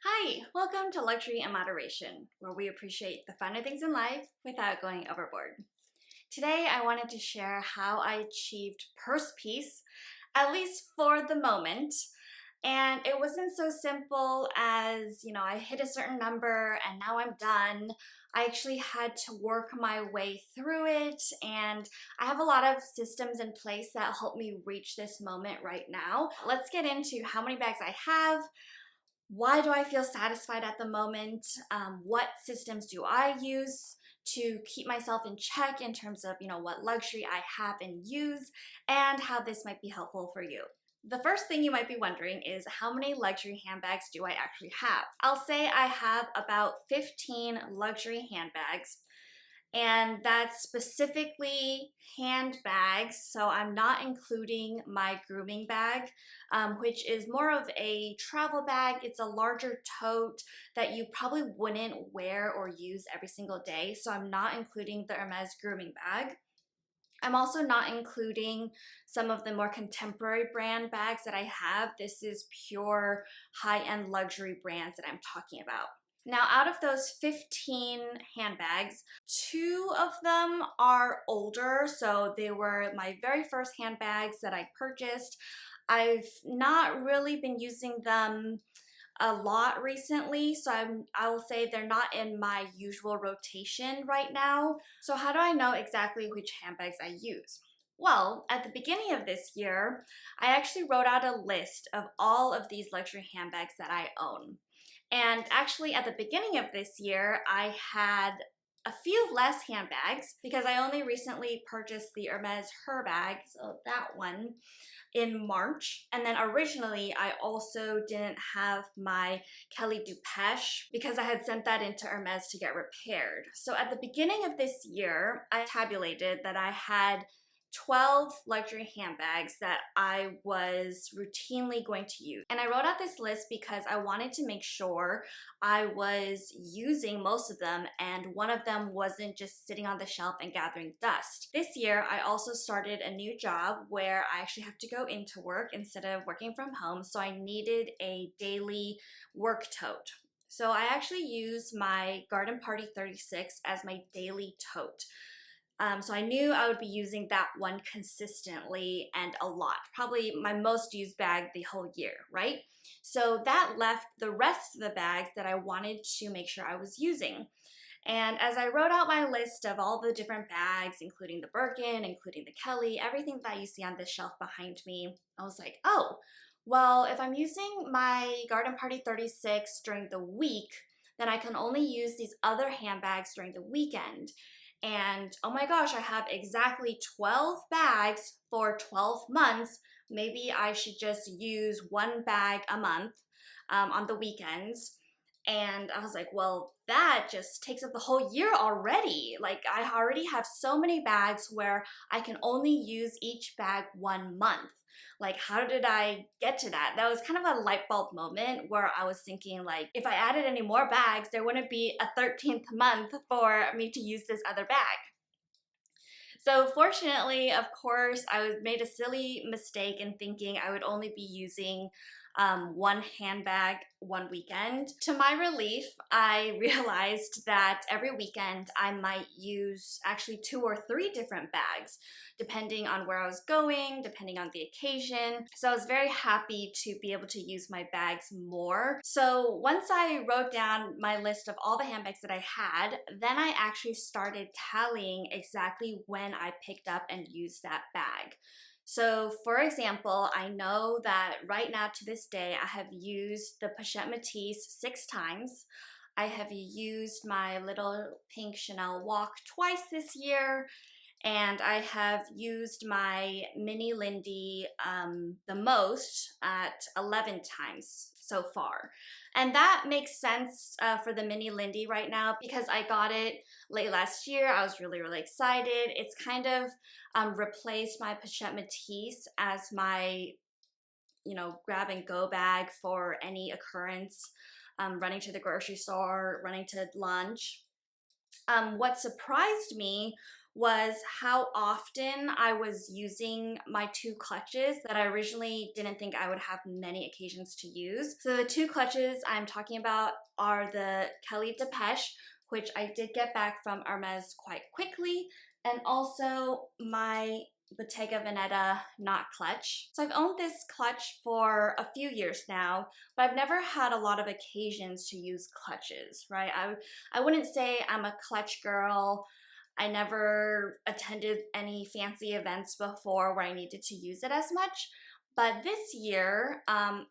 Hi, welcome to Luxury and Moderation, where we appreciate the finer things in life without going overboard. Today, I wanted to share how I achieved purse peace, at least for the moment. And it wasn't so simple as, I hit a certain number and now I'm done. I actually had to work my way through it, and I have a lot of systems in place that help me reach this moment right now. Let's get into how many bags I have. Why do I feel satisfied at the moment? What systems do I use to keep myself in check in terms of, what luxury I have and use, and how this might be helpful for you. The first thing you might be wondering is how many luxury handbags do I actually have? I'll say I have about 15 luxury handbags, and that's specifically handbags, so I'm not including my grooming bag, which is more of a travel bag. It's a larger tote that you probably wouldn't wear or use every single day, so I'm not including the Hermes grooming bag. I'm also not including some of the more contemporary brand bags that I have. This is pure high-end luxury brands that I'm talking about. Now, out of those 15 handbags, two of them are older, so they were my very first handbags that I purchased. I've not really been using them a lot recently, so I will say they're not in my usual rotation right now. So how do I know exactly which handbags I use? Well, at the beginning of this year, I actually wrote out a list of all of these luxury handbags that I own. And actually, at the beginning of this year, I had a few less handbags because I only recently purchased the Hermes Her bag, so that one, in March. And then originally, I also didn't have my Kelly Dupeche because I had sent that into Hermes to get repaired. So at the beginning of this year, I tabulated that I had 12 luxury handbags that I was routinely going to use. And I wrote out this list because I wanted to make sure I was using most of them and one of them wasn't just sitting on the shelf and gathering dust. This year, I also started a new job where I actually have to go into work instead of working from home, so I needed a daily work tote. So I actually use my Garden Party 36 as my daily tote. So I knew I would be using that one consistently and a lot, probably my most used bag the whole year, right? So that left the rest of the bags that I wanted to make sure I was using. And as I wrote out my list of all the different bags, including the Birkin, including the Kelly, everything that you see on this shelf behind me, I was like, oh, well, if I'm using my Garden Party 36 during the week, then I can only use these other handbags during the weekend. And oh my gosh, I have exactly 12 bags for 12 months. Maybe I should just use one bag a month on the weekends. And I was like, well, that just takes up the whole year already. Like, I already have so many bags where I can only use each bag 1 month. Like, how did I get to that? That was kind of a light bulb moment where I was thinking, like, if I added any more bags, there wouldn't be a 13th month for me to use this other bag. So fortunately, of course, I made a silly mistake in thinking I would only be using one handbag one weekend. To my relief, I realized that every weekend I might use actually 2 or 3 different bags, depending on where I was going, depending on the occasion. So I was very happy to be able to use my bags more. So once I wrote down my list of all the handbags that I had, then I actually started tallying exactly when I picked up and used that bag. So for example, I know that right now to this day, I have used the Pochette Métis 6 times. I have used my little pink Chanel walk twice this year, and I have used my mini Lindy the most at 11 times so far. And that makes sense for the mini Lindy right now because I got it late last year. I was really, really excited. It's kind of replaced my Pochette Métis as my, grab and go bag for any occurrence, running to the grocery store, running to lunch. What surprised me was how often I was using my two clutches that I originally didn't think I would have many occasions to use. So the two clutches I'm talking about are the Kelly Depeche, which I did get back from Hermes quite quickly, and also my Bottega Veneta knot clutch. So I've owned this clutch for a few years now, but I've never had a lot of occasions to use clutches, right? I wouldn't say I'm a clutch girl. I never attended any fancy events before where I needed to use it as much. But this year,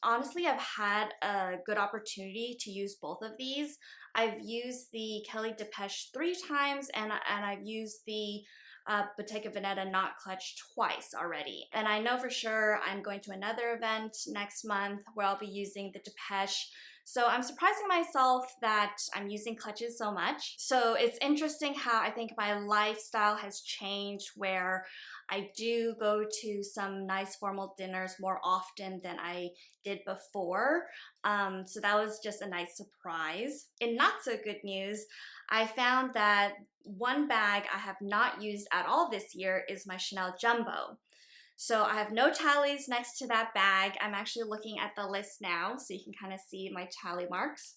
honestly, I've had a good opportunity to use both of these. I've used the Kelly Depeche 3 times, and I've used the Bottega Veneta knot clutch twice already. And I know for sure I'm going to another event next month where I'll be using the Depeche. So I'm surprising myself that I'm using clutches so much. So it's interesting how I think my lifestyle has changed, where I do go to some nice formal dinners more often than I did before. So that was just a nice surprise. In not so good news, I found that one bag I have not used at all this year is my Chanel Jumbo. So I have no tallies next to that bag. I'm actually looking at the list now so you can kind of see my tally marks.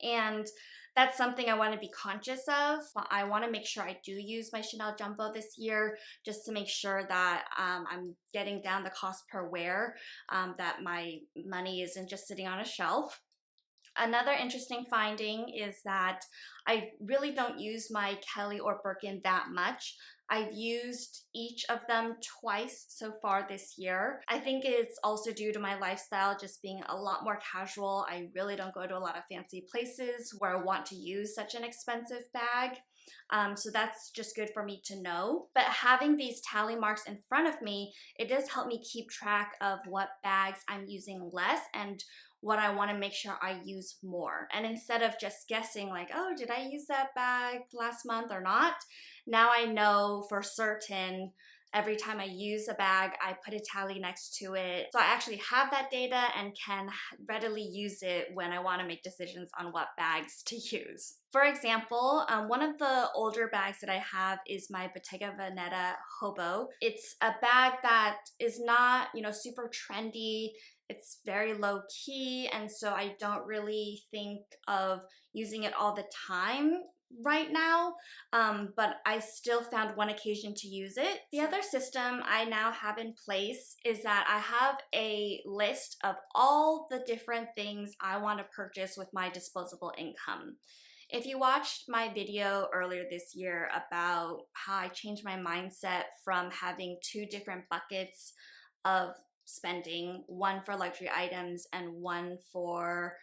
And that's something I want to be conscious of. I want to make sure I do use my Chanel Jumbo this year, just to make sure that I'm getting down the cost per wear, that my money isn't just sitting on a shelf. Another interesting finding is that I really don't use my Kelly or Birkin that much. I've used each of them twice so far this year. I think it's also due to my lifestyle just being a lot more casual. I really don't go to a lot of fancy places where I want to use such an expensive bag. So that's just good for me to know. But having these tally marks in front of me, it does help me keep track of what bags I'm using less and what I want to make sure I use more. And instead of just guessing like, oh, did I use that bag last month or not? Now I know for certain every time I use a bag, I put a tally next to it. So I actually have that data and can readily use it when I want to make decisions on what bags to use. For example, one of the older bags that I have is my Bottega Veneta Hobo. It's a bag that is not, super trendy. It's very low key, and so I don't really think of using it all the time right now, but I still found one occasion to use it. The other system I now have in place is that I have a list of all the different things I want to purchase with my disposable income. If you watched my video earlier this year about how I changed my mindset from having 2 different buckets of spending, one for luxury items and one for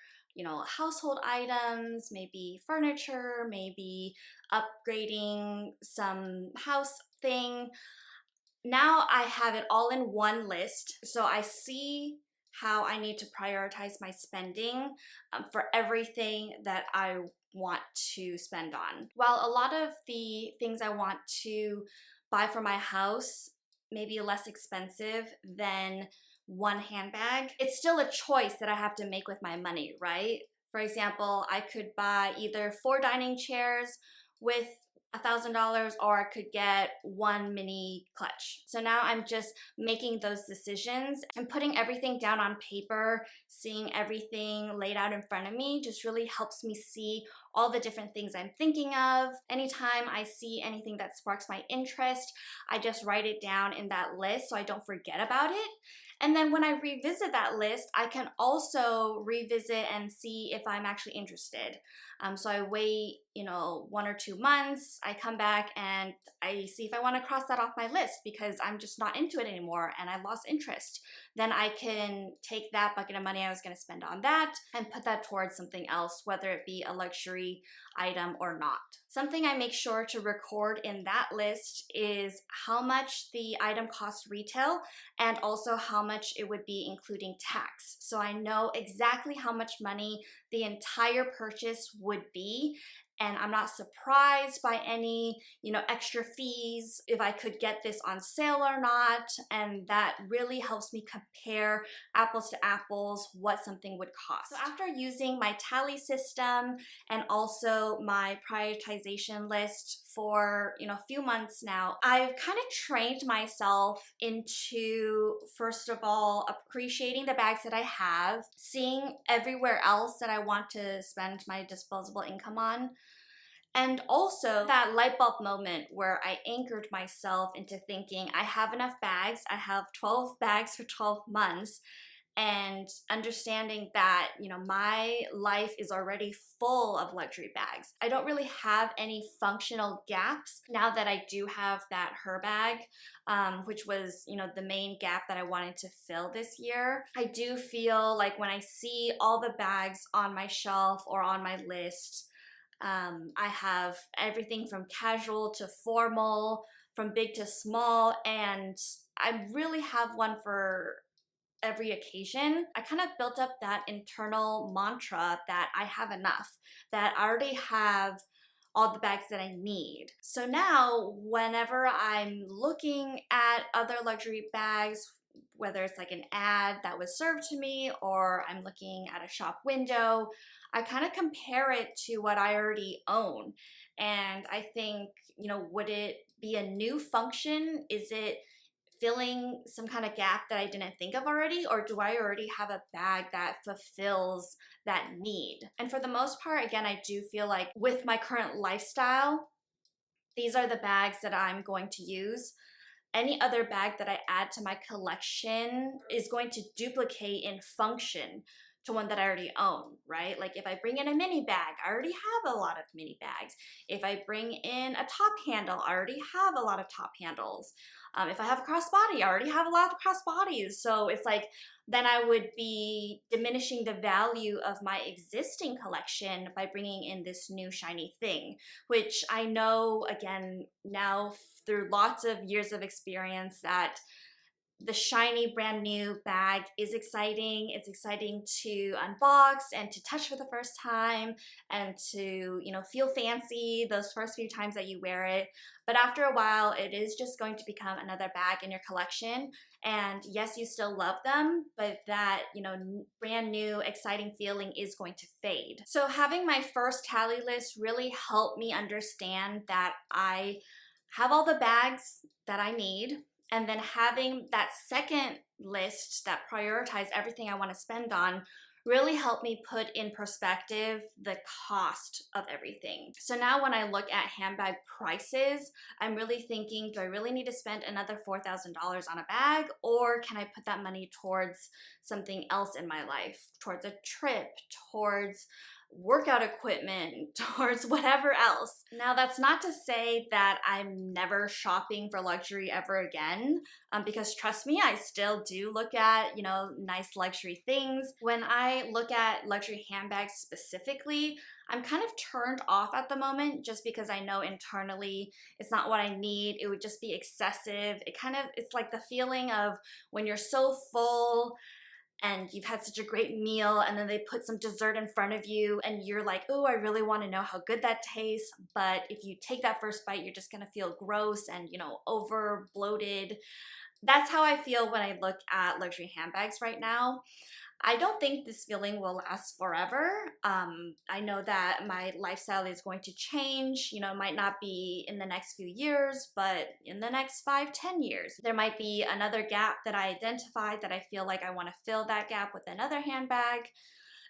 household items, maybe furniture, maybe upgrading some house thing. Now I have it all in one list, so I see how I need to prioritize my spending for everything that I want to spend on. While a lot of the things I want to buy for my house may be less expensive than one handbag, it's still a choice that I have to make with my money, right? For example, I could buy either 4 dining chairs with $1,000, or I could get one mini clutch. So now I'm just making those decisions and putting everything down on paper, seeing everything laid out in front of me just really helps me see all the different things I'm thinking of. Anytime I see anything that sparks my interest, I just write it down in that list so I don't forget about it. And then when I revisit that list, I can also revisit and see if I'm actually interested. So I wait, 1 or 2 months, I come back and I see if I want to cross that off my list because I'm just not into it anymore and I lost interest. Then I can take that bucket of money I was going to spend on that and put that towards something else, whether it be a luxury item or not. Something I make sure to record in that list is how much the item costs retail and also how much it would be including tax. So I know exactly how much money the entire purchase would be, and I'm not surprised by any, extra fees, if I could get this on sale or not. And that really helps me compare apples to apples what something would cost. So after using my tally system and also my prioritization list for a few months now, I've kind of trained myself into, first of all, appreciating the bags that I have, seeing everywhere else that I want to spend my disposable income on, and also that light bulb moment where I anchored myself into thinking I have enough bags, I have 12 bags for 12 months, and understanding that, my life is already full of luxury bags. I don't really have any functional gaps now that I do have that her bag, which was, the main gap that I wanted to fill this year. I do feel like when I see all the bags on my shelf or on my list, I have everything from casual to formal, from big to small, and I really have one for every occasion. I kind of built up that internal mantra that I have enough, that I already have all the bags that I need. So now, whenever I'm looking at other luxury bags, whether it's like an ad that was served to me or I'm looking at a shop window, I kind of compare it to what I already own. And I think, would it be a new function? Is it filling some kind of gap that I didn't think of already, or do I already have a bag that fulfills that need? And for the most part, again, I do feel like with my current lifestyle, these are the bags that I'm going to use. Any other bag that I add to my collection is going to duplicate in function to one that I already own, right? Like if I bring in a mini bag, I already have a lot of mini bags. If I bring in a top handle, I already have a lot of top handles. If I have a crossbody, I already have a lot of crossbodies. So it's like, then I would be diminishing the value of my existing collection by bringing in this new shiny thing, which I know, again, now through lots of years of experience, that the shiny brand new bag is exciting. It's exciting to unbox and to touch for the first time and to, feel fancy those first few times that you wear it. But after a while, it is just going to become another bag in your collection. And yes, you still love them, but that, brand new, exciting feeling is going to fade. So having my first tally list really helped me understand that I have all the bags that I need. And then having that second list that prioritize everything I want to spend on really helped me put in perspective the cost of everything. So now when I look at handbag prices, I'm really thinking, do I really need to spend another $4,000 on a bag, or can I put that money towards something else in my life, towards a trip, towards workout equipment, towards whatever else. Now, that's not to say that I'm never shopping for luxury ever again, because trust me, I still do look at, nice luxury things. When I look at luxury handbags specifically, I'm kind of turned off at the moment just because I know internally it's not what I need. It would just be excessive. It's like the feeling of when you're so full and you've had such a great meal and then they put some dessert in front of you and you're like, oh, I really want to know how good that tastes. But if you take that first bite, you're just going to feel gross and, over bloated. That's how I feel when I look at luxury handbags right now. I don't think this feeling will last forever. I know that my lifestyle is going to change. It might not be in the next few years, but in the next 5, 10 years, there might be another gap that I identified that I feel like I want to fill that gap with another handbag.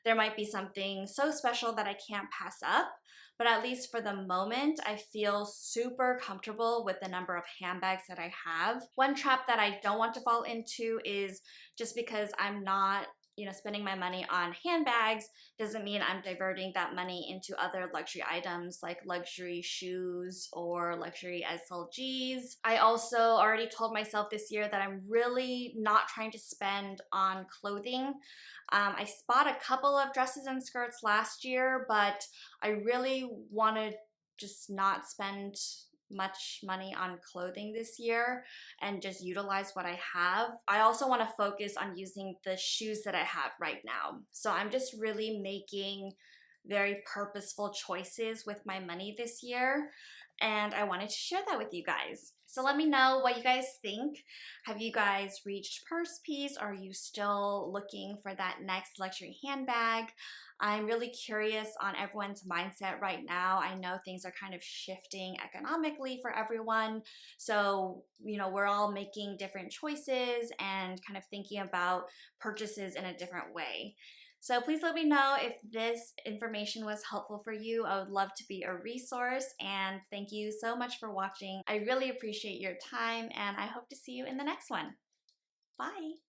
There might be something so special that I can't pass up. But at least for the moment, I feel super comfortable with the number of handbags that I have. One trap that I don't want to fall into is just because I'm not spending my money on handbags doesn't mean I'm diverting that money into other luxury items like luxury shoes or luxury SLGs. I also already told myself this year that I'm really not trying to spend on clothing. I bought a couple of dresses and skirts last year, but I really want to just not spend much money on clothing this year and just utilize what I have. I also want to focus on using the shoes that I have right now. So I'm just really making very purposeful choices with my money this year, and I wanted to share that with you guys. So let me know what you guys think. Have you guys reached purse piece? Are you still looking for that next luxury handbag? I'm really curious on everyone's mindset right now. I know things are kind of shifting economically for everyone. So, we're all making different choices and kind of thinking about purchases in a different way. So please let me know if this information was helpful for you. I would love to be a resource, and thank you so much for watching. I really appreciate your time, and I hope to see you in the next one. Bye.